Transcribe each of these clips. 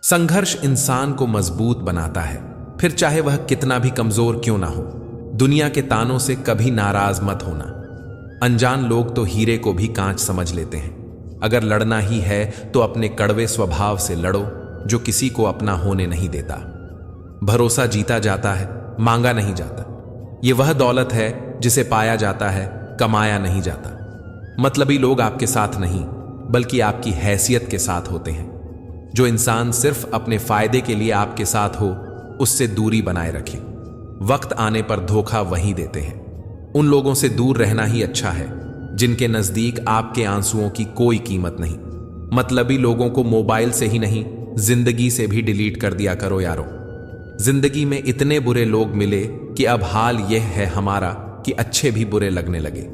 संघर्ष इंसान को मजबूत बनाता है, फिर चाहे वह कितना भी कमजोर क्यों ना हो। दुनिया के तानों से कभी नाराज मत होना। अनजान लोग तो हीरे को भी कांच समझ लेते हैं। अगर लड़ना ही है तो अपने कड़वे स्वभाव से लड़ो जो किसी को अपना होने नहीं देता। भरोसा जीता जाता है, मांगा नहीं जाता। ये वह दौलत है जिसे पाया जाता है, कमाया नहीं जाता। मतलबी लोग आपके साथ नहीं बल्कि आपकी हैसियत के साथ होते हैं। जो इंसान सिर्फ अपने फायदे के लिए आपके साथ हो उससे दूरी बनाए रखें। वक्त आने पर धोखा वही देते हैं। उन लोगों से दूर रहना ही अच्छा है जिनके नजदीक आपके आंसुओं की कोई कीमत नहीं। मतलबी लोगों को मोबाइल से ही नहीं, जिंदगी से भी डिलीट कर दिया करो यारो। जिंदगी में इतने बुरे लोग मिले कि अब हाल यह है हमारा कि अच्छे भी बुरे लगने लगे।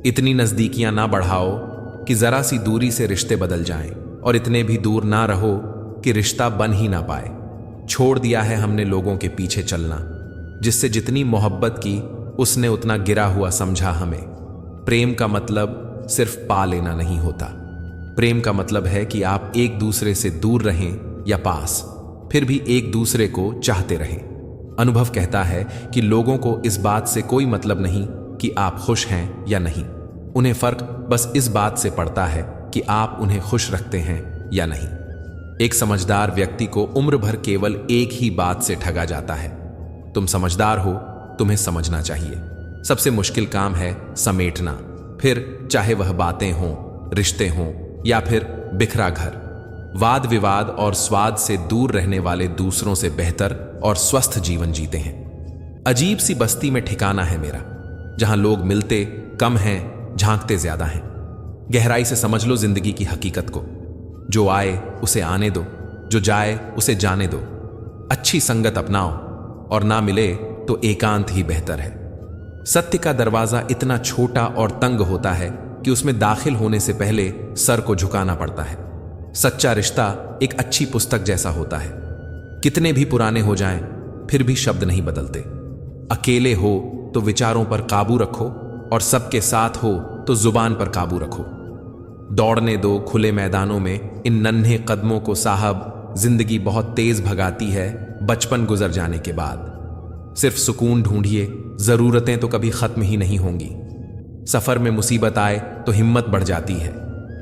इतनी नजदीकियां ना बढ़ाओ कि जरा सी दूरी से रिश्ते बदल जाएं, और इतने भी दूर ना रहो कि रिश्ता बन ही ना पाए। छोड़ दिया है हमने लोगों के पीछे चलना, जिससे जितनी मोहब्बत की उसने उतना गिरा हुआ समझा हमें। प्रेम का मतलब सिर्फ पा लेना नहीं होता। प्रेम का मतलब है कि आप एक दूसरे से दूर रहें या पास, फिर भी एक दूसरे को चाहते रहें। अनुभव कहता है कि लोगों को इस बात से कोई मतलब नहीं कि आप खुश हैं या नहीं। उन्हें फर्क बस इस बात से पड़ता है कि आप उन्हें खुश रखते हैं या नहीं। एक समझदार व्यक्ति को उम्र भर केवल एक ही बात से ठगा जाता है। तुम समझदार हो, तुम्हें समझना चाहिए। सबसे मुश्किल काम है समेटना, फिर चाहे वह बातें हों, रिश्ते हों या फिर बिखरा घर। वाद विवाद और स्वाद से दूर रहने वाले दूसरों से बेहतर और स्वस्थ जीवन जीते हैं। अजीब सी बस्ती में ठिकाना है मेरा, जहां लोग मिलते कम हैं, झांकते ज्यादा हैं। गहराई से समझ लो जिंदगी की हकीकत को। जो आए उसे आने दो, जो जाए उसे जाने दो। अच्छी संगत अपनाओ और ना मिले तो एकांत ही बेहतर है। सत्य का दरवाजा इतना छोटा और तंग होता है कि उसमें दाखिल होने से पहले सर को झुकाना पड़ता है। सच्चा रिश्ता एक अच्छी पुस्तक जैसा होता है। कितने भी पुराने हो जाएं, फिर भी शब्द नहीं बदलते। अकेले हो तो विचारों पर काबू रखो, और सबके साथ हो तो जुबान पर काबू रखो। दौड़ने दो खुले मैदानों में इन नन्हे कदमों को साहब। जिंदगी बहुत तेज भगाती है बचपन गुजर जाने के बाद। सिर्फ सुकून ढूंढिए, जरूरतें तो कभी खत्म ही नहीं होंगी। सफर में मुसीबत आए तो हिम्मत बढ़ जाती है,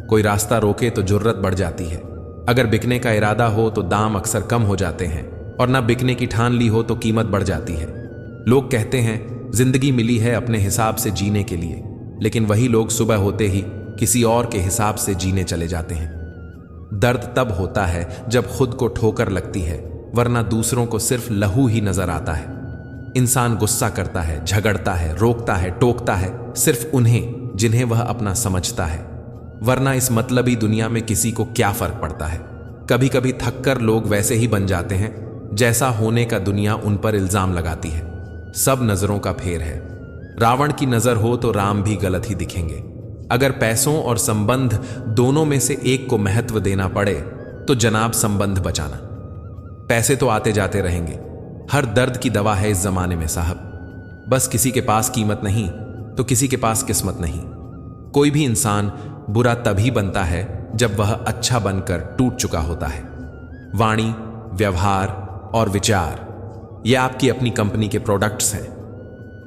कोई रास्ता रोके तो जुर्रत बढ़ जाती है। अगर बिकने का इरादा हो तो दाम अक्सर कम हो जाते हैं, और ना बिकने की ठान ली हो तो कीमत बढ़ जाती है। लोग कहते हैं जिंदगी मिली है अपने हिसाब से जीने के लिए, लेकिन वही लोग सुबह होते ही किसी और के हिसाब से जीने चले जाते हैं। दर्द तब होता है जब खुद को ठोकर लगती है, वरना दूसरों को सिर्फ लहू ही नजर आता है। इंसान गुस्सा करता है, झगड़ता है, रोकता है, टोकता है सिर्फ उन्हें जिन्हें वह अपना समझता है, वरना इस मतलबी दुनिया में किसी को क्या फर्क पड़ता है। कभी कभी थककर लोग वैसे ही बन जाते हैं जैसा होने का दुनिया उन पर इल्जाम लगाती है। सब नजरों का फेर है। रावण की नजर हो तो राम भी गलत ही दिखेंगे। अगर पैसों और संबंध दोनों में से एक को महत्व देना पड़े तो जनाब संबंध बचाना। पैसे तो आते जाते रहेंगे, हर दर्द की दवा है इस जमाने में साहब। बस किसी के पास कीमत नहीं तो किसी के पास किस्मत नहीं। कोई भी इंसान बुरा तभी बनता है जब वह अच्छा बनकर टूट चुका होता है। वाणी, व्यवहार और विचार ये आपकी अपनी कंपनी के प्रोडक्ट्स हैं।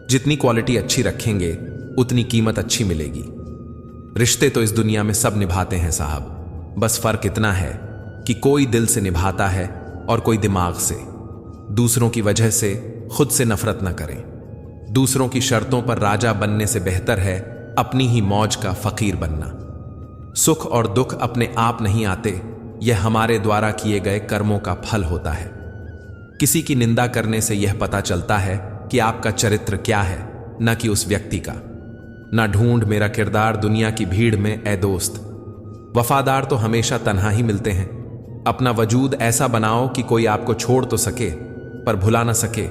जितनी क्वालिटी अच्छी रखेंगे उतनी कीमत अच्छी मिलेगी। रिश्ते तो इस दुनिया में सब निभाते हैं साहब, बस फर्क इतना है कि कोई दिल से निभाता है और कोई दिमाग से। दूसरों की वजह से खुद से नफरत न करें। दूसरों की शर्तों पर राजा बनने से बेहतर है अपनी ही मौज का फकीर बनना। सुख और दुख अपने आप नहीं आते, यह हमारे द्वारा किए गए कर्मों का फल होता है। किसी की निंदा करने से यह पता चलता है कि आपका चरित्र क्या है, न कि उस व्यक्ति का। ना ढूंढ मेरा किरदार दुनिया की भीड़ में ए दोस्त। वफादार तो हमेशा तन्हा ही मिलते हैं। अपना वजूद ऐसा बनाओ कि कोई आपको छोड़ तो सके पर भुला ना सके।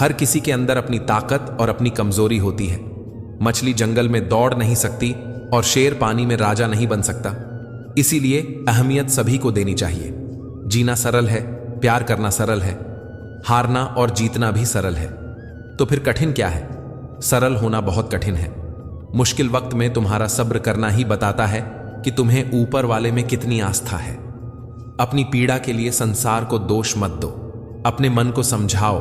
हर किसी के अंदर अपनी ताकत और अपनी कमजोरी होती है। मछली जंगल में दौड़ नहीं सकती और शेर पानी में राजा नहीं बन सकता। इसीलिए अहमियत सभी को देनी चाहिए। जीना सरल है, प्यार करना सरल है, हारना और जीतना भी सरल है। तो फिर कठिन क्या है? सरल होना बहुत कठिन है। मुश्किल वक्त में तुम्हारा सब्र करना ही बताता है कि तुम्हें ऊपर वाले में कितनी आस्था है। अपनी पीड़ा के लिए संसार को दोष मत दो। अपने मन को समझाओ,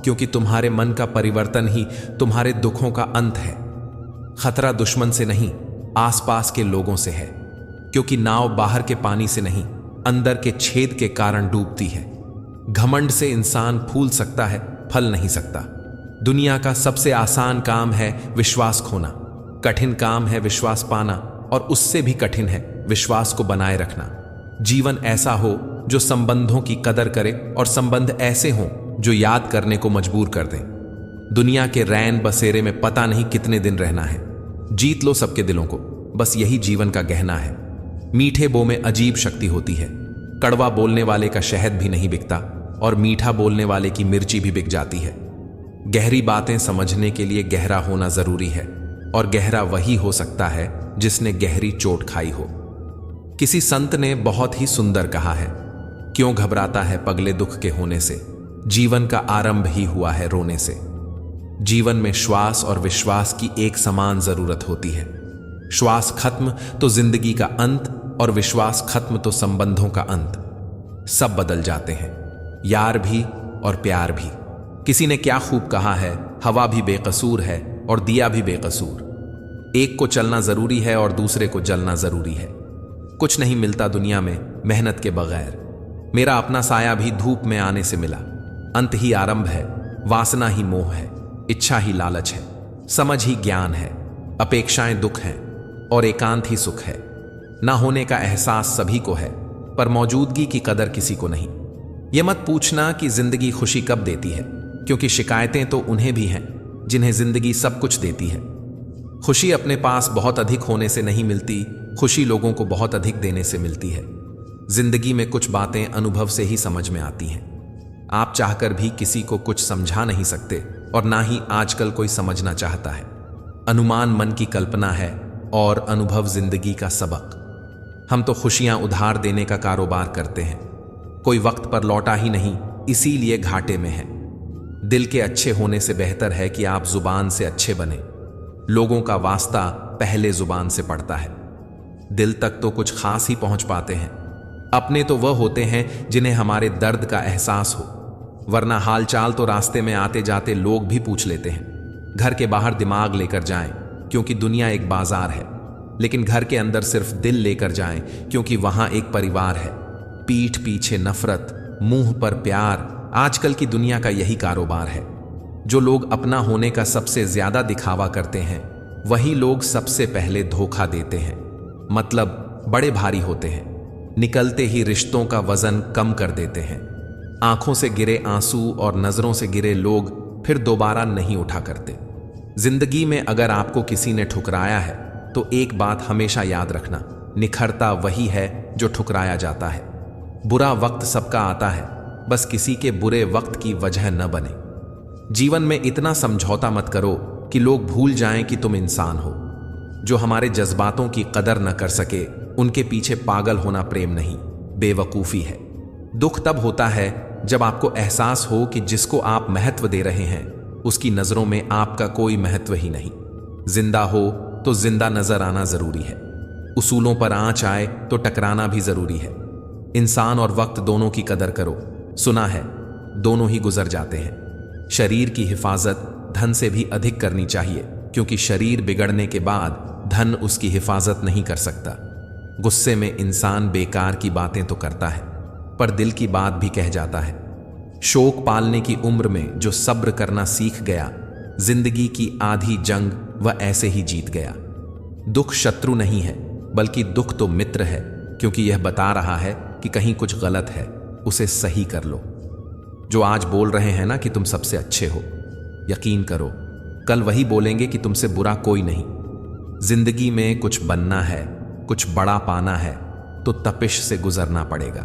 क्योंकि तुम्हारे मन का परिवर्तन ही तुम्हारे दुखों का अंत है। खतरा दुश्मन से नहीं, आसपास के लोगों से है, क्योंकि नाव बाहर के पानी से नहीं, अंदर के छेद के कारण डूबती है। घमंड से इंसान फूल सकता है, फल नहीं सकता। दुनिया का सबसे आसान काम है विश्वास खोना, कठिन काम है विश्वास पाना, और उससे भी कठिन है विश्वास को बनाए रखना। जीवन ऐसा हो जो संबंधों की कदर करे, और संबंध ऐसे हों जो याद करने को मजबूर कर दें। दुनिया के रैन बसेरे में पता नहीं कितने दिन रहना है। जीत लो सबके दिलों को, बस यही जीवन का गहना है। मीठे बो में अजीब शक्ति होती है। कड़वा बोलने वाले का शहद भी नहीं बिकता, और मीठा बोलने वाले की मिर्ची भी बिक जाती है। गहरी बातें समझने के लिए गहरा होना जरूरी है, और गहरा वही हो सकता है जिसने गहरी चोट खाई हो। किसी संत ने बहुत ही सुंदर कहा है, क्यों घबराता है पगले दुख के होने से, जीवन का आरंभ ही हुआ है रोने से। जीवन में श्वास और विश्वास की एक समान जरूरत होती है। श्वास खत्म तो जिंदगी का अंत, और विश्वास खत्म तो संबंधों का अंत। सब बदल जाते हैं, यार भी और प्यार भी। किसी ने क्या खूब कहा है, हवा भी बेकसूर है और दिया भी बेकसूर। एक को चलना जरूरी है और दूसरे को जलना जरूरी है। कुछ नहीं मिलता दुनिया में मेहनत के बगैर। मेरा अपना साया भी धूप में आने से मिला। अंत ही आरंभ है, वासना ही मोह है, इच्छा ही लालच है, समझ ही ज्ञान है, अपेक्षाएं दुख हैं, और एकांत ही सुख है। ना होने का एहसास सभी को है, पर मौजूदगी की कदर किसी को नहीं। ये मत पूछना कि जिंदगी खुशी कब देती है, क्योंकि शिकायतें तो उन्हें भी हैं जिन्हें जिंदगी सब कुछ देती है। खुशी अपने पास बहुत अधिक होने से नहीं मिलती, खुशी लोगों को बहुत अधिक देने से मिलती है। जिंदगी में कुछ बातें अनुभव से ही समझ में आती हैं। आप चाहकर भी किसी को कुछ समझा नहीं सकते, और ना ही आजकल कोई समझना चाहता है। अनुमान मन की कल्पना है, और अनुभव जिंदगी का सबक। हम तो खुशियां उधार देने का कारोबार करते हैं। कोई वक्त पर लौटा ही नहीं, इसीलिए घाटे में है। दिल के अच्छे होने से बेहतर है कि आप जुबान से अच्छे बने। लोगों का वास्ता पहले जुबान से पड़ता है। दिल तक तो कुछ खास ही पहुंच पाते हैं। अपने तो वह होते हैं जिन्हें हमारे दर्द का एहसास हो, वरना हालचाल तो रास्ते में आते जाते लोग भी पूछ लेते हैं। घर के बाहर दिमाग लेकर जाएं, क्योंकि दुनिया एक बाजार है, लेकिन घर के अंदर सिर्फ दिल लेकर जाएं, क्योंकि वहां एक परिवार है। पीठ पीछे नफरत, मुंह पर प्यार, आजकल की दुनिया का यही कारोबार है। जो लोग अपना होने का सबसे ज्यादा दिखावा करते हैं, वही लोग सबसे पहले धोखा देते हैं। मतलब बड़े भारी होते हैं, निकलते ही रिश्तों का वजन कम कर देते हैं। आंखों से गिरे आंसू और नजरों से गिरे लोग फिर दोबारा नहीं उठा करते। जिंदगी में अगर आपको किसी ने ठुकराया है, तो एक बात हमेशा याद रखना, निखरता वही है जो ठुकराया जाता है। बुरा वक्त सबका आता है, बस किसी के बुरे वक्त की वजह न बने। जीवन में इतना समझौता मत करो कि लोग भूल जाएं कि तुम इंसान हो। जो हमारे जज्बातों की कदर न कर सके, उनके पीछे पागल होना प्रेम नहीं, बेवकूफी है। दुख तब होता है जब आपको एहसास हो कि जिसको आप महत्व दे रहे हैं, उसकी नजरों में आपका कोई महत्व ही नहीं। जिंदा हो तो जिंदा नजर आना जरूरी है। उसूलों पर आंच आए तो टकराना भी जरूरी है। इंसान और वक्त दोनों की कदर करो। सुना है दोनों ही गुजर जाते हैं। शरीर की हिफाजत धन से भी अधिक करनी चाहिए, क्योंकि शरीर बिगड़ने के बाद धन उसकी हिफाजत नहीं कर सकता। गुस्से में इंसान बेकार की बातें तो करता है, पर दिल की बात भी कह जाता है। शोक पालने की उम्र में जो सब्र करना सीख गया, जिंदगी की आधी जंग वह ऐसे ही जीत गया। दुख शत्रु नहीं है, बल्कि दुख तो मित्र है, क्योंकि यह बता रहा है कि कहीं कुछ गलत है, उसे सही कर लो। जो आज बोल रहे हैं ना कि तुम सबसे अच्छे हो, यकीन करो कल वही बोलेंगे कि तुमसे बुरा कोई नहीं। जिंदगी में कुछ बनना है, कुछ बड़ा पाना है, तो तपिश से गुजरना पड़ेगा।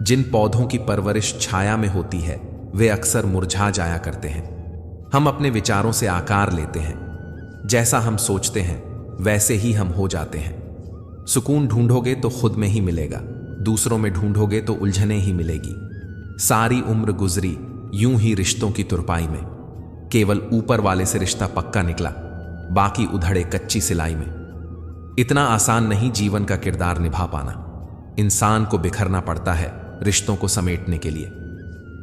जिन पौधों की परवरिश छाया में होती है, वे अक्सर मुरझा जाया करते हैं। हम अपने विचारों से आकार लेते हैं। जैसा हम सोचते हैं वैसे ही हम हो जाते हैं। सुकून ढूंढोगे तो खुद में ही मिलेगा, दूसरों में ढूंढोगे तो उलझने ही मिलेगी। सारी उम्र गुजरी यूं ही रिश्तों की तुरपाई में। केवल ऊपर वाले से रिश्ता पक्का निकला, बाकी उधड़े कच्ची सिलाई में। इतना आसान नहीं जीवन का किरदार निभा पाना। इंसान को बिखरना पड़ता है रिश्तों को समेटने के लिए।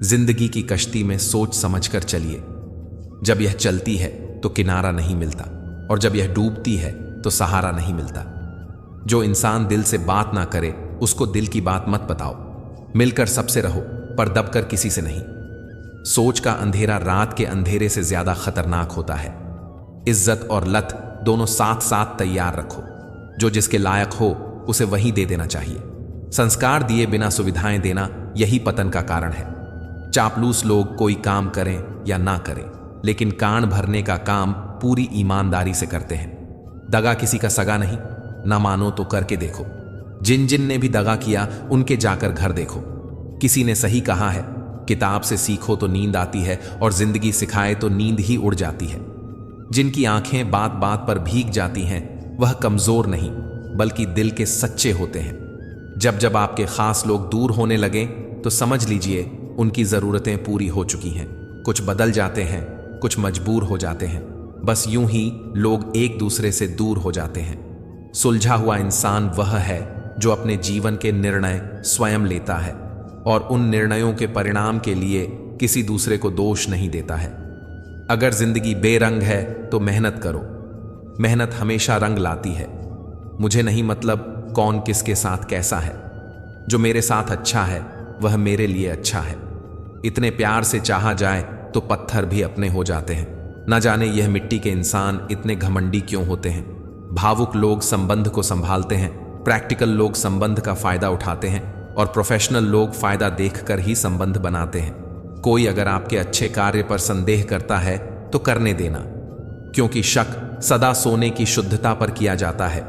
जिंदगी की कश्ती में सोच समझकर चलिए। जब यह चलती है तो किनारा नहीं मिलता, और जब यह डूबती है तो सहारा नहीं मिलता। जो इंसान दिल से बात ना करे उसको दिल की बात मत बताओ। मिलकर सबसे रहो पर दबकर किसी से नहीं। सोच का अंधेरा रात के अंधेरे से ज्यादा खतरनाक होता है। इज्जत और लत दोनों साथ साथ तैयार रखो। जो जिसके लायक हो उसे वही दे देना चाहिए। संस्कार दिए बिना सुविधाएं देना यही पतन का कारण है। चापलूस लोग कोई काम करें या ना करें, लेकिन कान भरने का काम पूरी ईमानदारी से करते हैं। दगा किसी का सगा नहीं, ना मानो तो करके देखो। जिन जिन ने भी दगा किया उनके जाकर घर देखो। किसी ने सही कहा है, किताब से सीखो तो नींद आती है और जिंदगी सिखाए तो नींद ही उड़ जाती है। जिनकी आंखें बात बात पर भीग जाती हैं वह कमजोर नहीं बल्कि दिल के सच्चे होते हैं। जब जब आपके खास लोग दूर होने लगे तो समझ लीजिए उनकी जरूरतें पूरी हो चुकी हैं। कुछ बदल जाते हैं, कुछ मजबूर हो जाते हैं। बस यूं ही लोग एक दूसरे से दूर हो जाते हैं। सुलझा हुआ इंसान वह है जो अपने जीवन के निर्णय स्वयं लेता है और उन निर्णयों के परिणाम के लिए किसी दूसरे को दोष नहीं देता है। अगर जिंदगी बेरंग है तो मेहनत करो। मेहनत हमेशा रंग लाती है। मुझे नहीं मतलब कौन किसके साथ कैसा है। जो मेरे साथ अच्छा है वह मेरे लिए अच्छा है। इतने प्यार से चाहा जाए तो पत्थर भी अपने हो जाते हैं। न जाने यह मिट्टी के इंसान इतने घमंडी क्यों होते हैं। भावुक लोग संबंध को संभालते हैं, प्रैक्टिकल लोग संबंध का फायदा उठाते हैं और प्रोफेशनल लोग फायदा देखकर ही संबंध बनाते हैं। कोई अगर आपके अच्छे कार्य पर संदेह करता है तो करने देना, क्योंकि शक सदा सोने की शुद्धता पर किया जाता है,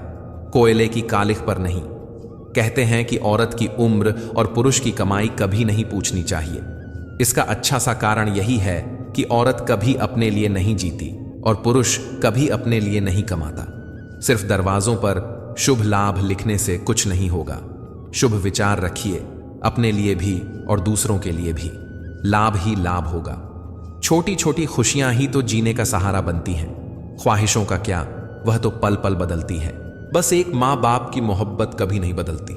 कोयले की कालिख पर नहीं। कहते हैं कि औरत की उम्र और पुरुष की कमाई कभी नहीं पूछनी चाहिए। इसका अच्छा सा कारण यही है कि औरत कभी अपने लिए नहीं जीती और पुरुष कभी अपने लिए नहीं कमाता। सिर्फ दरवाजों पर शुभ लाभ लिखने से कुछ नहीं होगा। शुभ विचार रखिए, अपने लिए भी और दूसरों के लिए भी। लाभ ही लाभ होगा। छोटी छोटी खुशियां ही तो जीने का सहारा बनती हैं। ख्वाहिशों का क्या, वह तो पल पल बदलती है। बस एक माँ बाप की मोहब्बत कभी नहीं बदलती।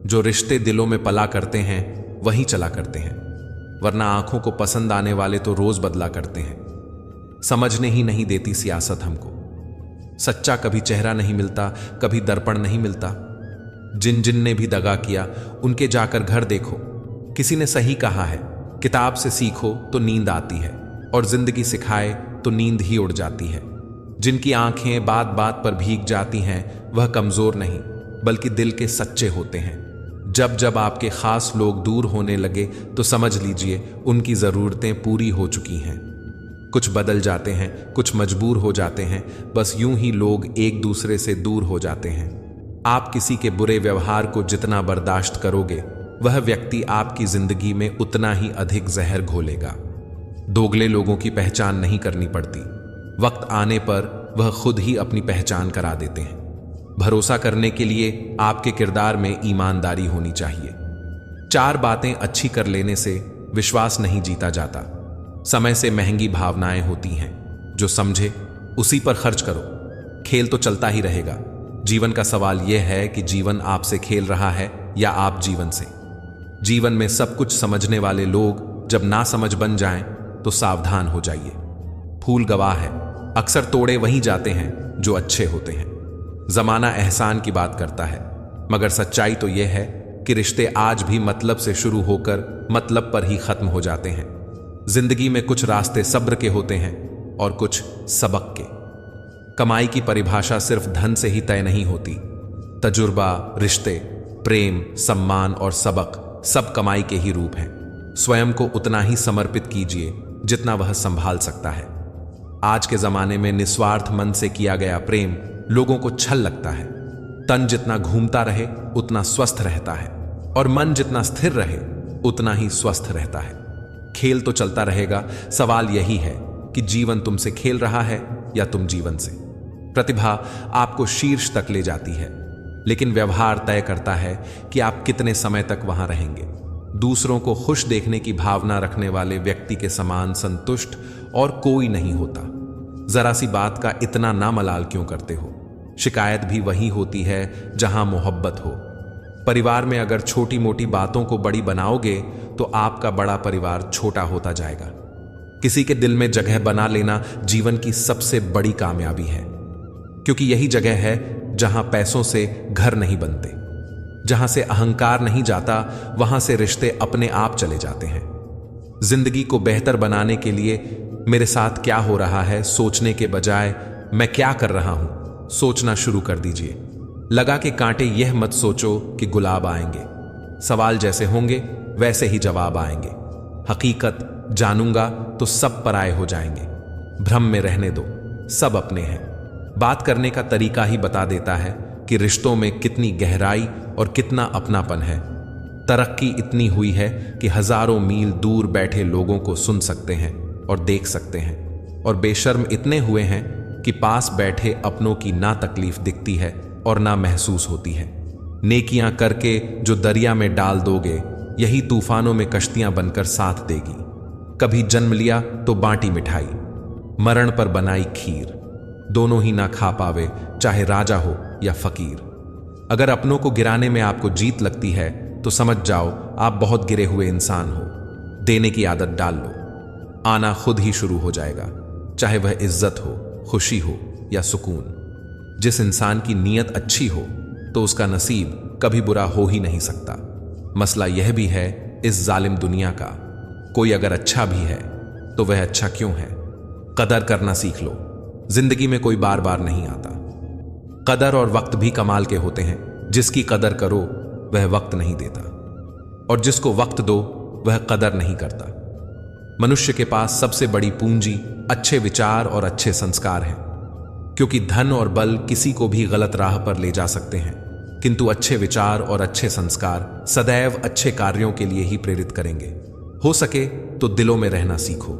जो रिश्ते दिलों में पला करते हैं वही चला करते हैं, वरना आंखों को पसंद आने वाले तो रोज बदला करते हैं। समझने ही नहीं देती सियासत हमको। सच्चा कभी चेहरा नहीं मिलता, कभी दर्पण नहीं मिलता। जिन जिन ने भी दगा किया उनके जाकर घर देखो। किसी ने सही कहा है, किताब से सीखो तो नींद आती है और जिंदगी सिखाए तो नींद ही उड़ जाती है। जिनकी आंखें बात बात पर भीग जाती हैं वह कमजोर नहीं बल्कि दिल के सच्चे होते हैं। जब जब आपके खास लोग दूर होने लगे तो समझ लीजिए उनकी जरूरतें पूरी हो चुकी हैं। कुछ बदल जाते हैं, कुछ मजबूर हो जाते हैं। बस यूं ही लोग एक दूसरे से दूर हो जाते हैं। आप किसी के बुरे व्यवहार को जितना बर्दाश्त करोगे वह व्यक्ति आपकी जिंदगी में उतना ही अधिक जहर घोलेगा। दोगले लोगों की पहचान नहीं करनी पड़ती, वक्त आने पर वह खुद ही अपनी पहचान करा देते हैं। भरोसा करने के लिए आपके किरदार में ईमानदारी होनी चाहिए। 4 बातें अच्छी कर लेने से विश्वास नहीं जीता जाता। समय से महंगी भावनाएं होती हैं। जो समझे उसी पर खर्च करो। खेल तो चलता ही रहेगा। जीवन का सवाल यह है कि जीवन आपसे खेल रहा है या आप जीवन से। जीवन में सब कुछ समझने वाले लोग जब ना समझ बन जाएं तो सावधान हो जाइए। फूल गवाह है, अक्सर तोड़े वहीं जाते हैं जो अच्छे होते हैं। जमाना एहसान की बात करता है, मगर सच्चाई तो यह है कि रिश्ते आज भी मतलब से शुरू होकर मतलब पर ही खत्म हो जाते हैं। जिंदगी में कुछ रास्ते सब्र के होते हैं और कुछ सबक के। कमाई की परिभाषा सिर्फ धन से ही तय नहीं होती। तजुर्बा, रिश्ते, प्रेम, सम्मान और सबक सब कमाई के ही रूप हैं। स्वयं को उतना ही समर्पित कीजिए जितना वह संभाल सकता है। आज के जमाने में निस्वार्थ मन से किया गया प्रेम लोगों को छल लगता है। तन जितना घूमता रहे उतना स्वस्थ रहता है और मन जितना स्थिर रहे उतना ही स्वस्थ रहता है। खेल तो चलता रहेगा, सवाल यही है कि जीवन तुमसे खेल रहा है या तुम जीवन से। प्रतिभा आपको शीर्ष तक ले जाती है, लेकिन व्यवहार तय करता है कि आप कितने समय तक वहां रहेंगे। दूसरों को खुश देखने की भावना रखने वाले व्यक्ति के समान संतुष्ट और कोई नहीं होता। जरा सी बात का इतना ना मलाल क्यों करते हो? शिकायत भी वही होती है जहां मोहब्बत हो। परिवार में अगर छोटी मोटी बातों को बड़ी बनाओगे तो आपका बड़ा परिवार छोटा होता जाएगा। किसी के दिल में जगह बना लेना जीवन की सबसे बड़ी कामयाबी है, क्योंकि यही जगह है जहां पैसों से घर नहीं बनते, जहां से अहंकार नहीं जाता, वहां से रिश्ते अपने आप चले जाते हैं। जिंदगी को बेहतर बनाने के लिए मेरे साथ क्या हो रहा है सोचने के बजाय मैं क्या कर रहा हूं सोचना शुरू कर दीजिए। लगा के कांटे यह मत सोचो कि गुलाब आएंगे। सवाल जैसे होंगे वैसे ही जवाब आएंगे। हकीकत जानूंगा तो सब पराये हो जाएंगे। भ्रम में रहने दो, सब अपने हैं। बात करने का तरीका ही बता देता है कि रिश्तों में कितनी गहराई और कितना अपनापन है। तरक्की इतनी हुई है कि हजारों मील दूर बैठे लोगों को सुन सकते हैं और देख सकते हैं, और बेशर्म इतने हुए हैं कि पास बैठे अपनों की ना तकलीफ दिखती है और ना महसूस होती है। नेकियां करके जो दरिया में डाल दोगे, यही तूफानों में कश्तियां बनकर साथ देगी। कभी जन्म लिया तो बांटी मिठाई, मरण पर बनाई खीर, दोनों ही ना खा पावे, चाहे राजा हो या फकीर। अगर अपनों को गिराने में आपको जीत लगती है तो समझ जाओ आप बहुत गिरे हुए इंसान हो। देने की आदत डाल लो, आना खुद ही शुरू हो जाएगा, चाहे वह इज्जत हो, खुशी हो या सुकून। जिस इंसान की नीयत अच्छी हो तो उसका नसीब कभी बुरा हो ही नहीं सकता। मसला यह भी है इस जालिम दुनिया का, कोई अगर अच्छा भी है तो वह अच्छा क्यों है? कदर करना सीख लो। जिंदगी में कोई बार बार नहीं आता। कदर और वक्त भी कमाल के होते हैं। जिसकी कदर करो वह वक्त नहीं देता, और जिसको वक्त दो वह कदर नहीं करता। मनुष्य के पास सबसे बड़ी पूंजी अच्छे विचार और अच्छे संस्कार हैं, क्योंकि धन और बल किसी को भी गलत राह पर ले जा सकते हैं, किंतु अच्छे विचार और अच्छे संस्कार सदैव अच्छे कार्यों के लिए ही प्रेरित करेंगे। हो सके तो दिलों में रहना सीखो।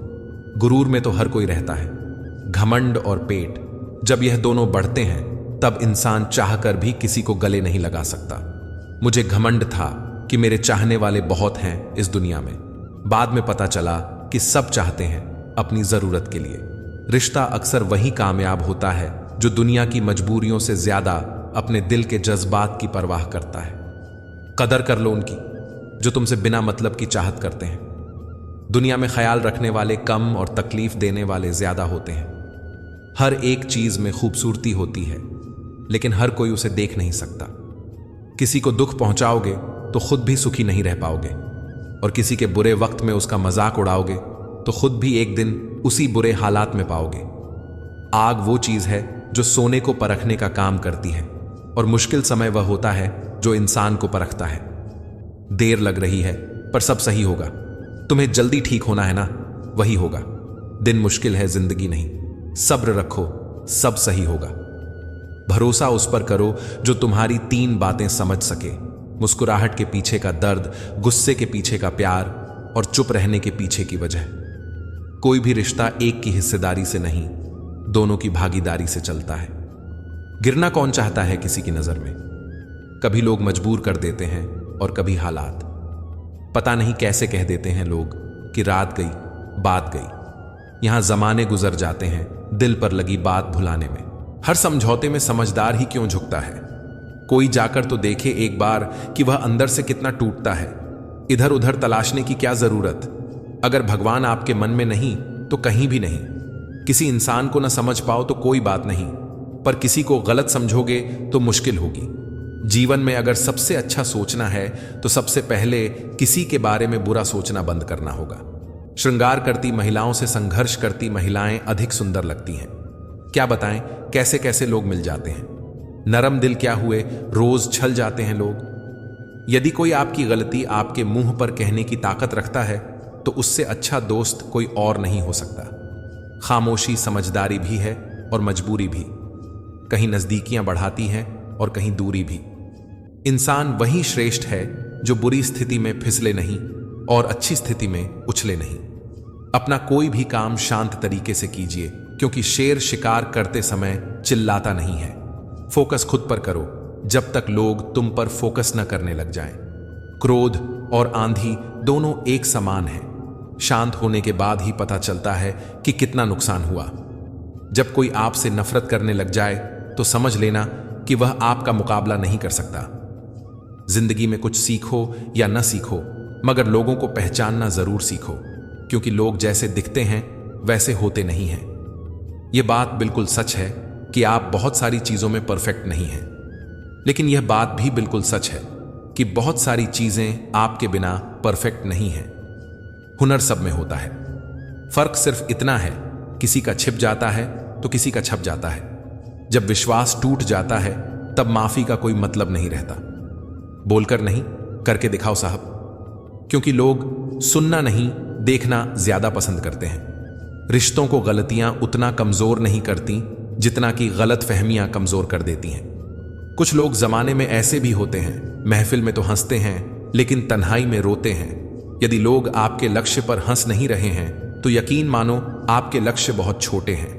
गुरूर में तो हर कोई रहता है। घमंड और पेट, जब यह दोनों बढ़ते हैं तब इंसान चाहकर भी किसी को गले नहीं लगा सकता। मुझे घमंड था कि मेरे चाहने वाले बहुत हैं इस दुनिया में। बाद में पता चला कि सब चाहते हैं अपनी जरूरत के लिए। रिश्ता अक्सर वही कामयाब होता है जो दुनिया की मजबूरियों से ज्यादा अपने दिल के जज्बात की परवाह करता है। कदर कर लो उनकी जो तुमसे बिना मतलब की चाहत करते हैं। दुनिया में ख्याल रखने वाले कम और तकलीफ देने वाले ज्यादा होते हैं। हर एक चीज में खूबसूरती होती है, लेकिन हर कोई उसे देख नहीं सकता। किसी को दुख पहुंचाओगे तो खुद भी सुखी नहीं रह पाओगे, और किसी के बुरे वक्त में उसका मजाक उड़ाओगे तो खुद भी एक दिन उसी बुरे हालात में पाओगे। आग वो चीज है जो सोने को परखने का काम करती है, और मुश्किल समय वह होता है जो इंसान को परखता है। देर लग रही है पर सब सही होगा। तुम्हें जल्दी ठीक होना है ना, वही होगा। दिन मुश्किल है, जिंदगी नहीं। सब्र रखो, सब सही होगा। भरोसा उस पर करो जो तुम्हारी 3 बातें समझ सके: मुस्कुराहट के पीछे का दर्द, गुस्से के पीछे का प्यार, और चुप रहने के पीछे की वजह। कोई भी रिश्ता एक की हिस्सेदारी से नहीं, दोनों की भागीदारी से चलता है। गिरना कौन चाहता है किसी की नजर में? कभी लोग मजबूर कर देते हैं और कभी हालात। पता नहीं कैसे कह देते हैं लोग कि रात गई बात गई। यहां जमाने गुजर जाते हैं दिल पर लगी बात भुलाने में। हर समझौते में समझदार ही क्यों झुकता है? कोई जाकर तो देखे एक बार कि वह अंदर से कितना टूटता है। इधर उधर तलाशने की क्या जरूरत? अगर भगवान आपके मन में नहीं तो कहीं भी नहीं। किसी इंसान को ना समझ पाओ तो कोई बात नहीं, पर किसी को गलत समझोगे तो मुश्किल होगी। जीवन में अगर सबसे अच्छा सोचना है तो सबसे पहले किसी के बारे में बुरा सोचना बंद करना होगा। श्रृंगार करती महिलाओं से संघर्ष करती महिलाएं अधिक सुंदर लगती हैं। क्या बताएं कैसे कैसे लोग मिल जाते हैं। नरम दिल क्या हुए, रोज छल जाते हैं लोग। यदि कोई आपकी गलती आपके मुंह पर कहने की ताकत रखता है तो उससे अच्छा दोस्त कोई और नहीं हो सकता। खामोशी समझदारी भी है और मजबूरी भी। कहीं नजदीकियां बढ़ाती हैं और कहीं दूरी भी। इंसान वही श्रेष्ठ है जो बुरी स्थिति में फिसले नहीं और अच्छी स्थिति में उछले नहीं। अपना कोई भी काम शांत तरीके से कीजिए, क्योंकि शेर शिकार करते समय चिल्लाता नहीं है। फोकस खुद पर करो जब तक लोग तुम पर फोकस न करने लग जाएं। क्रोध और आंधी दोनों एक समान हैं। शांत होने के बाद ही पता चलता है कि कितना नुकसान हुआ। जब कोई आपसे नफरत करने लग जाए तो समझ लेना कि वह आपका मुकाबला नहीं कर सकता। जिंदगी में कुछ सीखो या न सीखो, मगर लोगों को पहचानना जरूर सीखो, क्योंकि लोग जैसे दिखते हैं वैसे होते नहीं हैं। यह बात बिल्कुल सच है कि आप बहुत सारी चीजों में परफेक्ट नहीं हैं, लेकिन यह बात भी बिल्कुल सच है कि बहुत सारी चीजें आपके बिना परफेक्ट नहीं हैं। हुनर सब में होता है, फर्क सिर्फ इतना है, किसी का छिप जाता है तो किसी का छप जाता है। जब विश्वास टूट जाता है तब माफी का कोई मतलब नहीं रहता। बोलकर नहीं, करके दिखाओ साहब, क्योंकि लोग सुनना नहीं देखना ज्यादा पसंद करते हैं। रिश्तों को गलतियां उतना कमजोर नहीं करती जितना कि गलत फहमियां कमजोर कर देती हैं। कुछ लोग जमाने में ऐसे भी होते हैं, महफिल में तो हंसते हैं लेकिन तन्हाई में रोते हैं। यदि लोग आपके लक्ष्य पर हंस नहीं रहे हैं तो यकीन मानो आपके लक्ष्य बहुत छोटे हैं।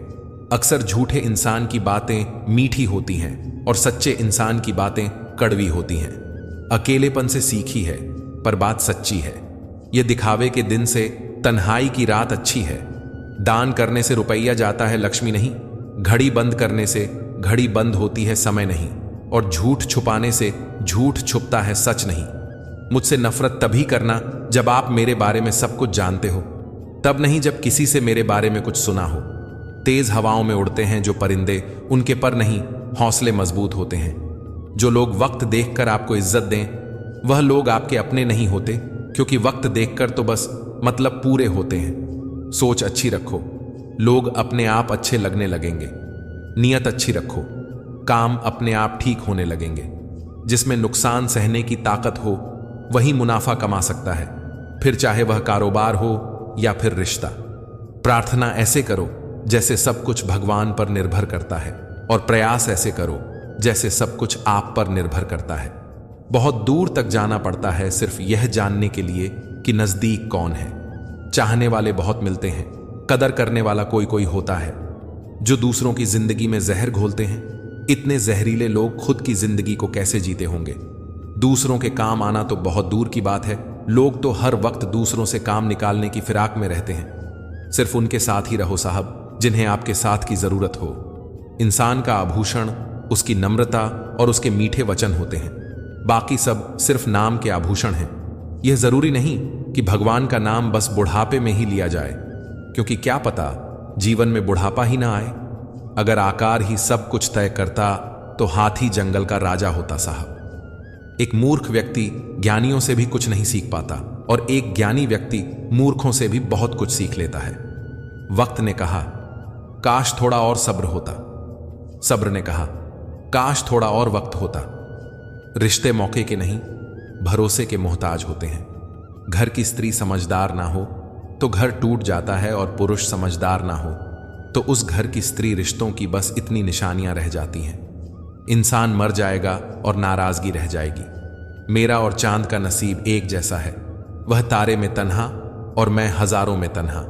अक्सर झूठे इंसान की बातें मीठी होती हैं और सच्चे इंसान की बातें कड़वी होती हैं। अकेलेपन से सीखी है पर बात सच्ची है। यह दिखावे के दिन से तन्हाई की रात अच्छी है। दान करने से रुपया जाता है लक्ष्मी नहीं, घड़ी बंद करने से घड़ी बंद होती है समय नहीं, और झूठ छुपाने से झूठ छुपता है सच नहीं। मुझसे नफरत तभी करना जब आप मेरे बारे में सब कुछ जानते हो, तब नहीं जब किसी से मेरे बारे में कुछ सुना हो। तेज हवाओं में उड़ते हैं जो परिंदे, उनके पर नहीं हौसले मजबूत होते हैं। जो लोग वक्त देखकर आपको इज्जत दें वह लोग आपके अपने नहीं होते, क्योंकि वक्त देखकर तो बस मतलब पूरे होते हैं। सोच अच्छी रखो, लोग अपने आप अच्छे लगने लगेंगे। नियत अच्छी रखो, काम अपने आप ठीक होने लगेंगे। जिसमें नुकसान सहने की ताकत हो वही मुनाफा कमा सकता है, फिर चाहे वह कारोबार हो या फिर रिश्ता। प्रार्थना ऐसे करो जैसे सब कुछ भगवान पर निर्भर करता है, और प्रयास ऐसे करो जैसे सब कुछ आप पर निर्भर करता है। बहुत दूर तक जाना पड़ता है सिर्फ यह जानने के लिए कि नजदीक कौन है। चाहने वाले बहुत मिलते हैं, कदर करने वाला कोई कोई होता है। जो दूसरों की जिंदगी में जहर घोलते हैं, इतने जहरीले लोग खुद की जिंदगी को कैसे जीते होंगे। दूसरों के काम आना तो बहुत दूर की बात है, लोग तो हर वक्त दूसरों से काम निकालने की फिराक में रहते हैं। सिर्फ उनके साथ ही रहो साहब जिन्हें आपके साथ की जरूरत हो। इंसान का आभूषण उसकी नम्रता और उसके मीठे वचन होते हैं, बाकी सब सिर्फ नाम के आभूषण हैं। यह जरूरी नहीं कि भगवान का नाम बस बुढ़ापे में ही लिया जाए, क्योंकि क्या पता जीवन में बुढ़ापा ही ना आए। अगर आकार ही सब कुछ तय करता तो हाथी जंगल का राजा होता साहब। एक मूर्ख व्यक्ति ज्ञानियों से भी कुछ नहीं सीख पाता, और एक ज्ञानी व्यक्ति मूर्खों से भी बहुत कुछ सीख लेता है। वक्त ने कहा काश थोड़ा और सब्र होता, सब्र ने कहा काश थोड़ा और वक्त होता। रिश्ते मौके के नहीं भरोसे के मोहताज होते हैं। घर की स्त्री समझदार ना हो तो घर टूट जाता है, और पुरुष समझदार ना हो तो उस घर की स्त्री रिश्तों की बस इतनी निशानियां रह जाती हैं। इंसान मर जाएगा और नाराजगी रह जाएगी। मेरा और चांद का नसीब एक जैसा है, वह तारे में तन्हा और मैं हजारों में तन्हा।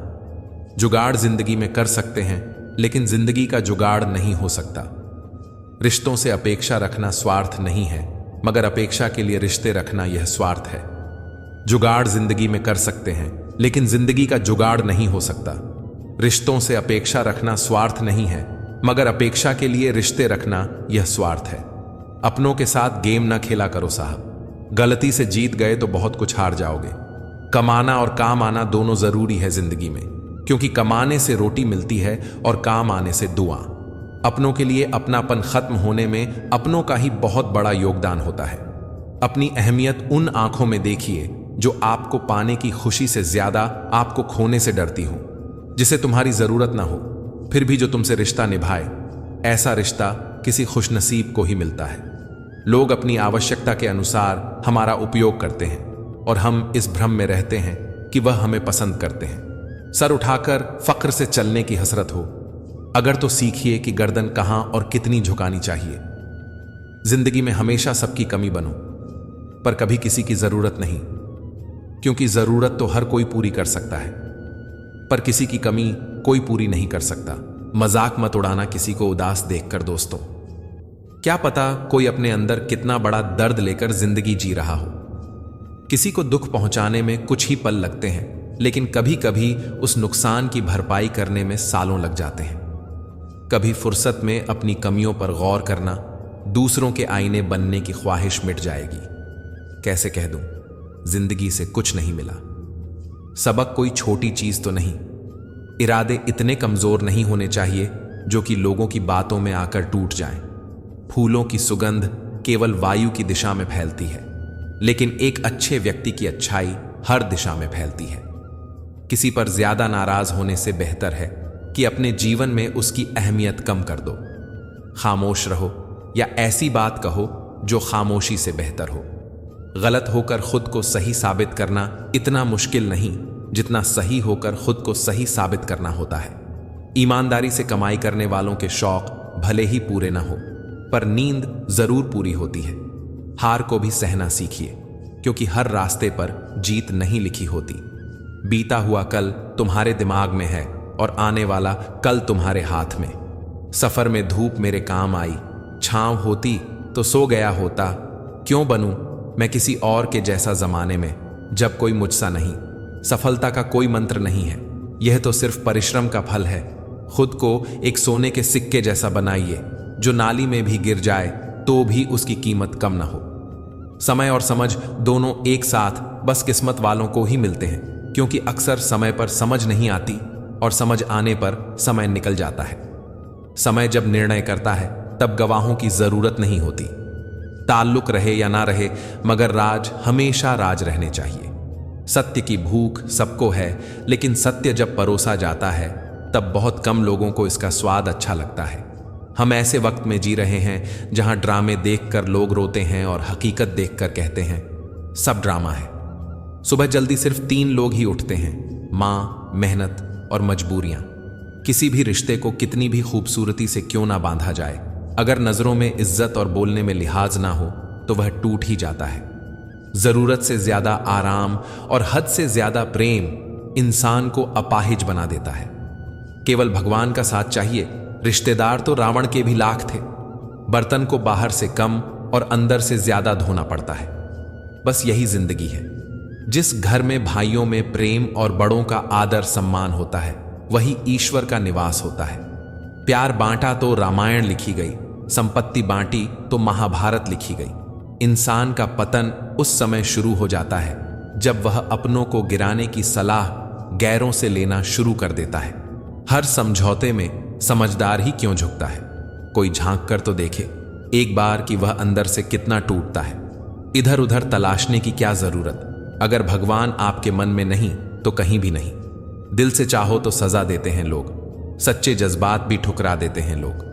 जुगाड़ जिंदगी में कर सकते हैं, लेकिन जिंदगी का जुगाड़ नहीं हो सकता। रिश्तों से अपेक्षा रखना स्वार्थ नहीं है, मगर अपेक्षा के लिए रिश्ते रखना यह स्वार्थ है। जुगाड़ जिंदगी में कर सकते हैं, लेकिन जिंदगी का जुगाड़ नहीं हो सकता। रिश्तों से अपेक्षा रखना स्वार्थ नहीं है, मगर अपेक्षा के लिए रिश्ते रखना यह स्वार्थ है। अपनों के साथ गेम ना खेला करो साहब। गलती से जीत गए तो बहुत कुछ हार जाओगे। कमाना और काम आना दोनों जरूरी है जिंदगी में, क्योंकि कमाने से रोटी मिलती है और काम आने से दुआ। अपनों के लिए अपनापन खत्म होने में अपनों का ही बहुत बड़ा योगदान होता है। अपनी अहमियत उन आंखों में देखिए जो आपको पाने की खुशी से ज्यादा आपको खोने से डरती हो, जिसे तुम्हारी जरूरत ना हो फिर भी जो तुमसे रिश्ता निभाए। ऐसा रिश्ता किसी खुशनसीब को ही मिलता है। लोग अपनी आवश्यकता के अनुसार हमारा उपयोग करते हैं, और हम इस भ्रम में रहते हैं कि वह हमें पसंद करते हैं। सर उठाकर फक्र से चलने की हसरत हो, अगर तो सीखिए कि गर्दन कहां और कितनी झुकानी चाहिए। जिंदगी में हमेशा सबकी कमी बनो, पर कभी किसी की जरूरत नहीं, क्योंकि जरूरत तो हर कोई पूरी कर सकता है, पर किसी की कमी कोई पूरी नहीं कर सकता। मजाक मत उड़ाना किसी को उदास देखकर दोस्तों। क्या पता कोई अपने अंदर कितना बड़ा दर्द लेकर जिंदगी जी रहा हो। किसी को दुख पहुंचाने में कुछ ही पल लगते हैं, लेकिन कभी कभी उस नुकसान की भरपाई करने में सालों लग जाते हैं। कभी फुर्सत में अपनी कमियों पर गौर करना, दूसरों के आईने बनने की ख्वाहिश मिट जाएगी। कैसे कह दूं, जिंदगी से कुछ नहीं मिला। सबक कोई छोटी चीज तो नहीं। इरादे इतने कमजोर नहीं होने चाहिए जो कि लोगों की बातों में आकर टूट जाएं। फूलों की सुगंध केवल वायु की दिशा में फैलती है, लेकिन एक अच्छे व्यक्ति की अच्छाई हर दिशा में फैलती है। किसी पर ज्यादा नाराज होने से बेहतर है कि अपने जीवन में उसकी अहमियत कम कर दो। खामोश रहो या ऐसी बात कहो जो खामोशी से बेहतर हो। गलत होकर खुद को सही साबित करना इतना मुश्किल नहीं जितना सही होकर खुद को सही साबित करना होता है। ईमानदारी से कमाई करने वालों के शौक भले ही पूरे ना हो, पर नींद जरूर पूरी होती है। हार को भी सहना सीखिए, क्योंकि हर रास्ते पर जीत नहीं लिखी होती। बीता हुआ कल तुम्हारे दिमाग में है और आने वाला कल तुम्हारे हाथ में। सफर में धूप मेरे काम आई, छांव होती तो सो गया होता। क्यों बनूं मैं किसी और के जैसा जमाने में, जब कोई मुझसा नहीं। सफलता का कोई मंत्र नहीं है, यह तो सिर्फ परिश्रम का फल है। खुद को एक सोने के सिक्के जैसा बनाइए, जो नाली में भी गिर जाए तो भी उसकी कीमत कम ना हो। समय और समझ दोनों एक साथ बस किस्मत वालों को ही मिलते हैं, क्योंकि अक्सर समय पर समझ नहीं आती और समझ आने पर समय निकल जाता है। समय जब निर्णय करता है तब गवाहों की जरूरत नहीं होती। ताल्लुक रहे या ना रहे, मगर राज हमेशा राज रहने चाहिए। सत्य की भूख सबको है, लेकिन सत्य जब परोसा जाता है तब बहुत कम लोगों को इसका स्वाद अच्छा लगता है। हम ऐसे वक्त में जी रहे हैं जहां ड्रामे देखकर लोग रोते हैं और हकीकत देखकर कहते हैं सब ड्रामा है। सुबह जल्दी सिर्फ 3 लोग ही उठते हैं, मां, मेहनत और मजबूरियां। किसी भी रिश्ते को कितनी भी खूबसूरती से क्यों ना बांधा जाए, अगर नजरों में इज्जत और बोलने में लिहाज ना हो तो वह टूट ही जाता है। जरूरत से ज्यादा आराम और हद से ज्यादा प्रेम इंसान को अपाहिज बना देता है। केवल भगवान का साथ चाहिए। रिश्तेदार तो रावण के भी लाख थे। बर्तन को बाहर से कम और अंदर से ज्यादा धोना पड़ता है। बस यही जिंदगी है। जिस घर में भाइयों में प्रेम और बड़ों का आदर सम्मान होता है, वही ईश्वर का निवास होता है। प्यार बांटा तो रामायण लिखी गई, संपत्ति बांटी तो महाभारत लिखी गई। इंसान का पतन उस समय शुरू हो जाता है जब वह अपनों को गिराने की सलाह गैरों से लेना शुरू कर देता है। हर समझौते में समझदार ही क्यों झुकता है? कोई झांक कर तो देखे एक बार कि वह अंदर से कितना टूटता है। इधर उधर तलाशने की क्या जरूरत? अगर भगवान आपके मन में नहीं तो कहीं भी नहीं। दिल से चाहो तो सजा देते हैं लोग, सच्चे जज्बात भी ठुकरा देते हैं लोग।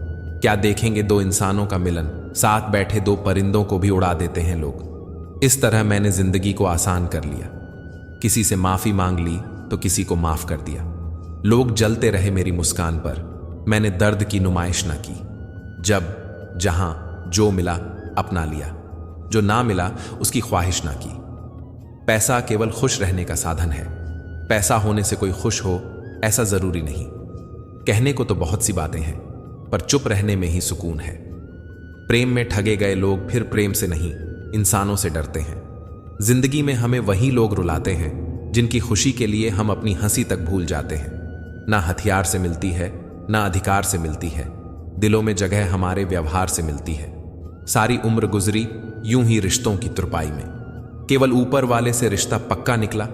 क्या देखेंगे 2 इंसानों का मिलन, साथ बैठे 2 परिंदों को भी उड़ा देते हैं लोग। इस तरह मैंने जिंदगी को आसान कर लिया। किसी से माफी मांग ली तो किसी को माफ कर दिया। लोग जलते रहे मेरी मुस्कान पर, मैंने दर्द की नुमाइश ना की। जब जहां जो मिला अपना लिया, जो ना मिला उसकी ख्वाहिश ना की। पैसा केवल खुश रहने का साधन है। पैसा होने से कोई खुश हो ऐसा जरूरी नहीं। कहने को तो बहुत सी बातें हैं, पर चुप रहने में ही सुकून है। प्रेम में ठगे गए लोग फिर प्रेम से नहीं, इंसानों से डरते हैं। जिंदगी में हमें वही लोग रुलाते हैं जिनकी खुशी के लिए हम अपनी हंसी तक भूल जाते हैं। ना हथियार से मिलती है, ना अधिकार से मिलती है। दिलों में जगह हमारे व्यवहार से मिलती है। सारी उम्र गुजरी यूं ही रिश्तों की तुरपाई में। केवल ऊपर वाले से रिश्ता पक्का निकला,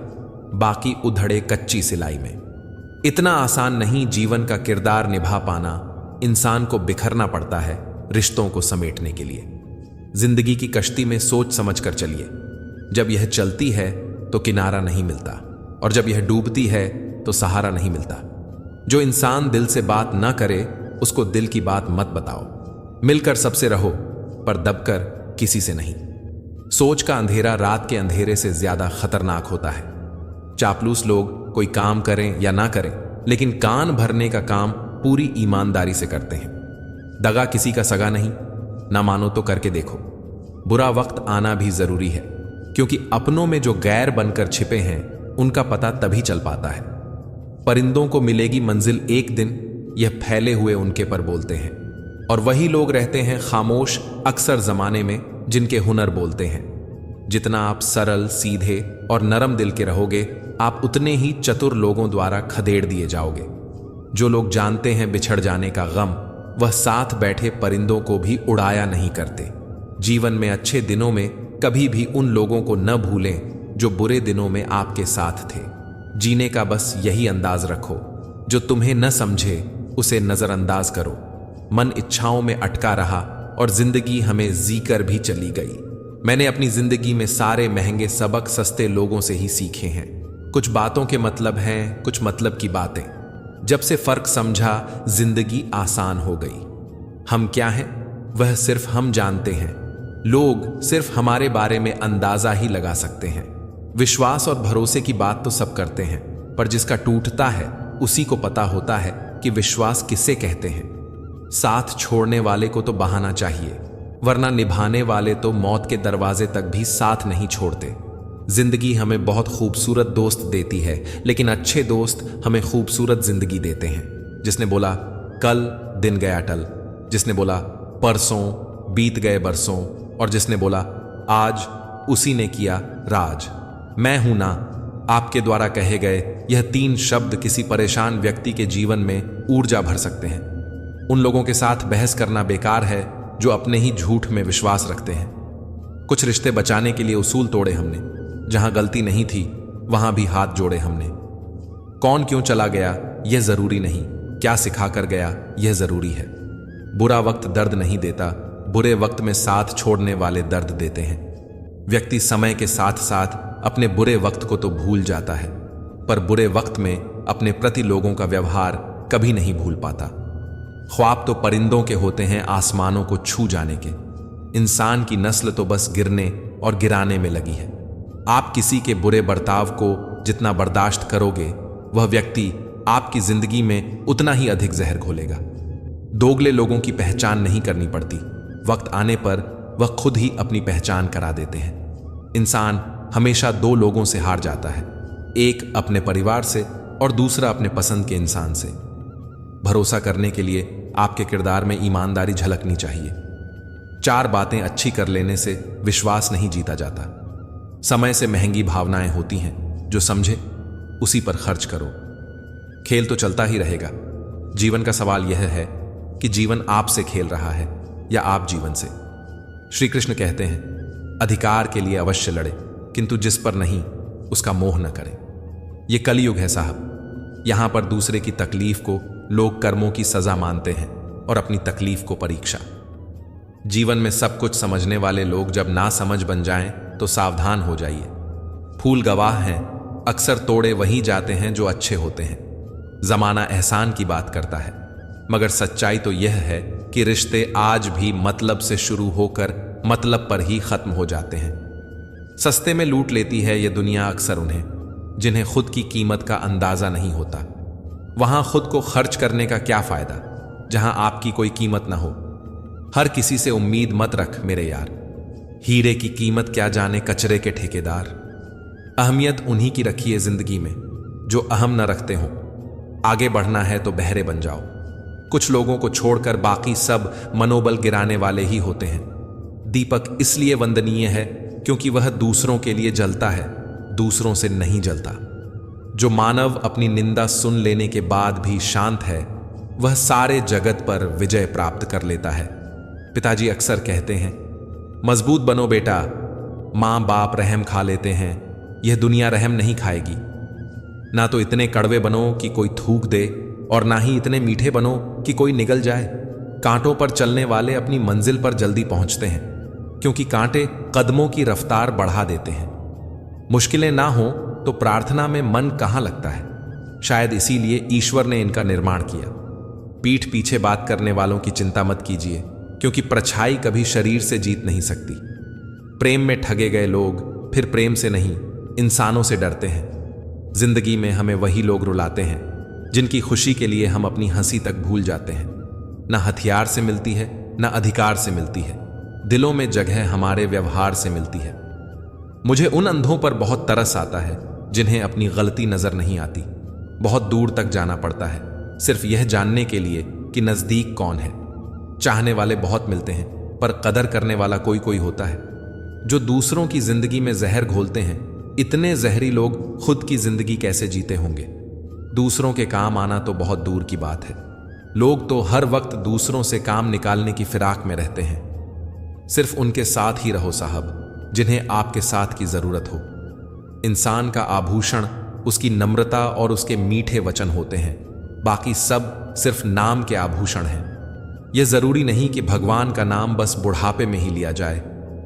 बाकी उधड़े कच्ची सिलाई में। इतना आसान नहीं जीवन का किरदार निभा पाना। इंसान को बिखरना पड़ता है रिश्तों को समेटने के लिए। जिंदगी की कश्ती में सोच समझ कर चलिए। जब यह चलती है तो किनारा नहीं मिलता, और जब यह डूबती है तो सहारा नहीं मिलता। जो इंसान दिल से बात ना करे उसको दिल की बात मत बताओ। मिलकर सबसे रहो, पर दबकर किसी से नहीं। सोच का अंधेरा रात के अंधेरे से ज्यादा खतरनाक होता है। चापलूस लोग कोई काम करें या ना करें, लेकिन कान भरने का काम पूरी ईमानदारी से करते हैं। दगा किसी का सगा नहीं, ना मानो तो करके देखो। बुरा वक्त आना भी जरूरी है, क्योंकि अपनों में जो गैर बनकर छिपे हैं उनका पता तभी चल पाता है। परिंदों को मिलेगी मंजिल एक दिन, यह फैले हुए उनके पर बोलते हैं। और वही लोग रहते हैं खामोश अक्सर जमाने में जिनके हुनर बोलते हैं। जितना आप सरल, सीधे और नरम दिल के रहोगे, आप उतने ही चतुर लोगों द्वारा खदेड़ दिए जाओगे। जो लोग जानते हैं बिछड़ जाने का गम, वह साथ बैठे परिंदों को भी उड़ाया नहीं करते। जीवन में अच्छे दिनों में कभी भी उन लोगों को न भूलें जो बुरे दिनों में आपके साथ थे। जीने का बस यही अंदाज रखो, जो तुम्हें न समझे उसे नजरअंदाज करो। मन इच्छाओं में अटका रहा और जिंदगी हमें जीकर भी चली गई। मैंने अपनी जिंदगी में सारे महंगे सबक सस्ते लोगों से ही सीखे हैं। कुछ बातों के मतलब हैं, कुछ मतलब की बातें। जब से फर्क समझा जिंदगी आसान हो गई। हम क्या हैं वह सिर्फ हम जानते हैं। लोग सिर्फ हमारे बारे में अंदाजा ही लगा सकते हैं। विश्वास और भरोसे की बात तो सब करते हैं, पर जिसका टूटता है उसी को पता होता है कि विश्वास किसे कहते हैं। साथ छोड़ने वाले को तो बहाना चाहिए, वरना निभाने वाले तो मौत के दरवाजे तक भी साथ नहीं छोड़ते। जिंदगी हमें बहुत खूबसूरत दोस्त देती है, लेकिन अच्छे दोस्त हमें खूबसूरत जिंदगी देते हैं। जिसने बोला कल दिन गया टल, जिसने बोला परसों बीत गए बरसों, और जिसने बोला आज उसी ने किया राज। मैं हूं ना आपके द्वारा कहे गए यह 3 शब्द किसी परेशान व्यक्ति के जीवन में ऊर्जा भर सकते हैं। उन लोगों के साथ बहस करना बेकार है जो अपने ही झूठ में विश्वास रखते हैं। कुछ रिश्ते बचाने के लिए उसूल तोड़े हमने, जहां गलती नहीं थी वहां भी हाथ जोड़े हमने। कौन क्यों चला गया यह जरूरी नहीं, क्या सिखा कर गया यह जरूरी है। बुरा वक्त दर्द नहीं देता, बुरे वक्त में साथ छोड़ने वाले दर्द देते हैं। व्यक्ति समय के साथ साथ अपने बुरे वक्त को तो भूल जाता है, पर बुरे वक्त में अपने प्रति लोगों का व्यवहार कभी नहीं भूल पाता। ख्वाब तो परिंदों के होते हैं आसमानों को छू जाने के। इंसान की नस्ल तो बस गिरने और गिराने में लगी है। आप किसी के बुरे बर्ताव को जितना बर्दाश्त करोगे, वह व्यक्ति आपकी जिंदगी में उतना ही अधिक जहर घोलेगा। दोगले लोगों की पहचान नहीं करनी पड़ती, वक्त आने पर वह खुद ही अपनी पहचान करा देते हैं। इंसान हमेशा 2 लोगों से हार जाता है, एक अपने परिवार से और दूसरा अपने पसंद के इंसान से। भरोसा करने के लिए आपके किरदार में ईमानदारी झलकनी चाहिए। 4 बातें अच्छी कर लेने से विश्वास नहीं जीता जाता। समय से महंगी भावनाएं होती हैं, जो समझे उसी पर खर्च करो। खेल तो चलता ही रहेगा। जीवन का सवाल यह है कि जीवन आपसे खेल रहा है या आप जीवन से। श्री कृष्ण कहते हैं, अधिकार के लिए अवश्य लड़े, किंतु जिस पर नहीं उसका मोह न करें। यह कलयुग है साहब। यहां पर दूसरे की तकलीफ को लोग कर्मों की सजा मानते हैं और अपनी तकलीफ को परीक्षा। जीवन में सब कुछ समझने वाले लोग जब ना समझ बन जाएं तो सावधान हो जाइए। फूल गवाह हैं, अक्सर तोड़े वहीं जाते हैं जो अच्छे होते हैं। जमाना एहसान की बात करता है, मगर सच्चाई तो यह है कि रिश्ते आज भी मतलब से शुरू होकर मतलब पर ही खत्म हो जाते हैं। सस्ते में लूट लेती है यह दुनिया अक्सर उन्हें, जिन्हें खुद की कीमत का अंदाजा नहीं होता। वहां खुद को खर्च करने का क्या फायदा जहां आपकी कोई कीमत ना हो। हर किसी से उम्मीद मत रख मेरे यार, हीरे की कीमत क्या जाने कचरे के ठेकेदार। अहमियत उन्हीं की रखिए जिंदगी में जो अहम न रखते हो। आगे बढ़ना है तो बहरे बन जाओ। कुछ लोगों को छोड़कर बाकी सब मनोबल गिराने वाले ही होते हैं। दीपक इसलिए वंदनीय है क्योंकि वह दूसरों के लिए जलता है, दूसरों से नहीं जलता। जो मानव अपनी निंदा सुन लेने के बाद भी शांत है, वह सारे जगत पर विजय प्राप्त कर लेता है। पिताजी अक्सर कहते हैं, मजबूत बनो बेटा, मां बाप रहम खा लेते हैं, यह दुनिया रहम नहीं खाएगी। ना तो इतने कड़वे बनो कि कोई थूक दे, और ना ही इतने मीठे बनो कि कोई निगल जाए। कांटों पर चलने वाले अपनी मंजिल पर जल्दी पहुंचते हैं, क्योंकि कांटे कदमों की रफ्तार बढ़ा देते हैं। मुश्किलें ना हो तो प्रार्थना में मन कहां लगता है। शायद इसीलिए ईश्वर ने इनका निर्माण किया। पीठ पीछे बात करने वालों की चिंता मत कीजिए, क्योंकि परछाई कभी शरीर से जीत नहीं सकती। प्रेम में ठगे गए लोग फिर प्रेम से नहीं, इंसानों से डरते हैं। जिंदगी में हमें वही लोग रुलाते हैं जिनकी खुशी के लिए हम अपनी हंसी तक भूल जाते हैं। न हथियार से मिलती है, न अधिकार से मिलती है, दिलों में जगह हमारे व्यवहार से मिलती है। मुझे उन अंधों पर बहुत तरस आता है जिन्हें अपनी गलती नजर नहीं आती। बहुत दूर तक जाना पड़ता है सिर्फ यह जानने के लिए कि नजदीक कौन है। चाहने वाले बहुत मिलते हैं, पर कदर करने वाला कोई कोई होता है। जो दूसरों की जिंदगी में जहर घोलते हैं, इतने जहरी लोग खुद की जिंदगी कैसे जीते होंगे। दूसरों के काम आना तो बहुत दूर की बात है। लोग तो हर वक्त दूसरों से काम निकालने की फिराक में रहते हैं। सिर्फ उनके साथ ही रहो साहब, जिन्हें आपके साथ की जरूरत हो। इंसान का आभूषण उसकी नम्रता और उसके मीठे वचन होते हैं, बाकी सब सिर्फ नाम के आभूषण हैं। यह जरूरी नहीं कि भगवान का नाम बस बुढ़ापे में ही लिया जाए,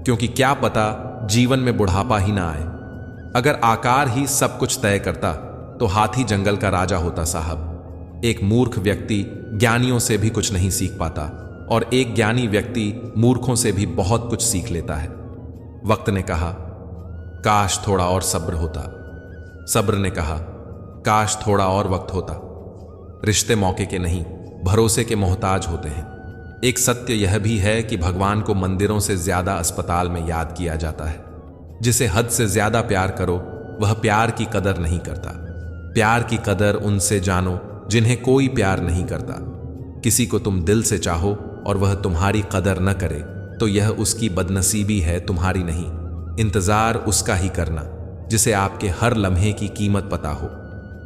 क्योंकि क्या पता जीवन में बुढ़ापा ही ना आए। अगर आकार ही सब कुछ तय करता तो हाथी जंगल का राजा होता साहब। एक मूर्ख व्यक्ति ज्ञानियों से भी कुछ नहीं सीख पाता और एक ज्ञानी व्यक्ति मूर्खों से भी बहुत कुछ सीख लेता है। वक्त ने कहा, काश थोड़ा और सब्र होता। सब्र ने कहा, काश थोड़ा और वक्त होता। रिश्ते मौके के नहीं, भरोसे के मोहताज होते हैं। एक सत्य यह भी है कि भगवान को मंदिरों से ज्यादा अस्पताल में याद किया जाता है। जिसे हद से ज्यादा प्यार करो वह प्यार की कदर नहीं करता। प्यार की कदर उनसे जानो जिन्हें कोई प्यार नहीं करता। किसी को तुम दिल से चाहो और वह तुम्हारी कदर न करे तो यह उसकी बदनसीबी है, तुम्हारी नहीं। इंतजार उसका ही करना जिसे आपके हर लम्हे की कीमत पता हो।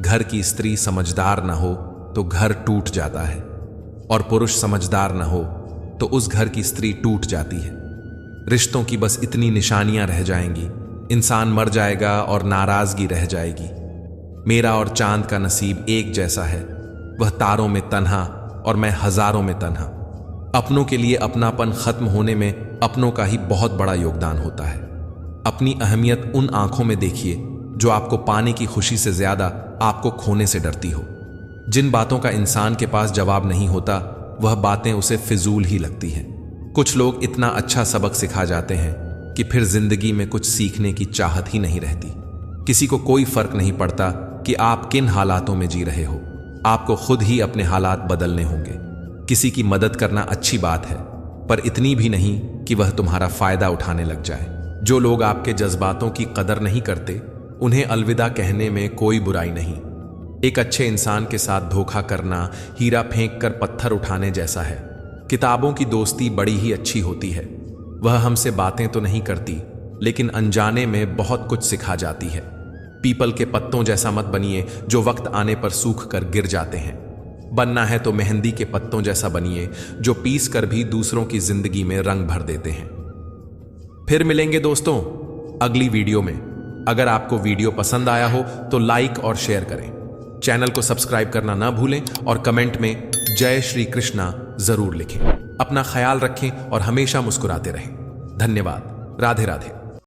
घर की स्त्री समझदार न हो तो घर टूट जाता है, और पुरुष समझदार न हो तो उस घर की स्त्री टूट जाती है। रिश्तों की बस इतनी निशानियां रह जाएंगी, इंसान मर जाएगा और नाराजगी रह जाएगी। मेरा और चांद का नसीब एक जैसा है, वह तारों में तन्हा और मैं हजारों में तन्हा। अपनों के लिए अपनापन खत्म होने में अपनों का ही बहुत बड़ा योगदान होता है। अपनी अहमियत उन आंखों में देखिए जो आपको पाने की खुशी से ज्यादा आपको खोने से डरती हो। जिन बातों का इंसान के पास जवाब नहीं होता वह बातें उसे फिजूल ही लगती हैं। कुछ लोग इतना अच्छा सबक सिखा जाते हैं कि फिर जिंदगी में कुछ सीखने की चाहत ही नहीं रहती। किसी को कोई फर्क नहीं पड़ता कि आप किन हालातों में जी रहे हो, आपको खुद ही अपने हालात बदलने होंगे। किसी की मदद करना अच्छी बात है, पर इतनी भी नहीं कि वह तुम्हारा फायदा उठाने लग जाए। जो लोग आपके जज्बातों की कदर नहीं करते उन्हें अलविदा कहने में कोई बुराई नहीं। एक अच्छे इंसान के साथ धोखा करना हीरा फेंक कर पत्थर उठाने जैसा है। किताबों की दोस्ती बड़ी ही अच्छी होती है। वह हमसे बातें तो नहीं करती लेकिन अनजाने में बहुत कुछ सिखा जाती है। पीपल के पत्तों जैसा मत बनिए जो वक्त आने पर सूख कर गिर जाते हैं। बनना है तो मेहंदी के पत्तों जैसा बनिए जो पीस कर भी दूसरों की जिंदगी में रंग भर देते हैं। फिर मिलेंगे दोस्तों अगली वीडियो में। अगर आपको वीडियो पसंद आया हो तो लाइक और शेयर करें। चैनल को सब्सक्राइब करना ना भूलें और कमेंट में जय श्री कृष्णा जरूर लिखें। अपना ख्याल रखें और हमेशा मुस्कुराते रहें। धन्यवाद। राधे राधे।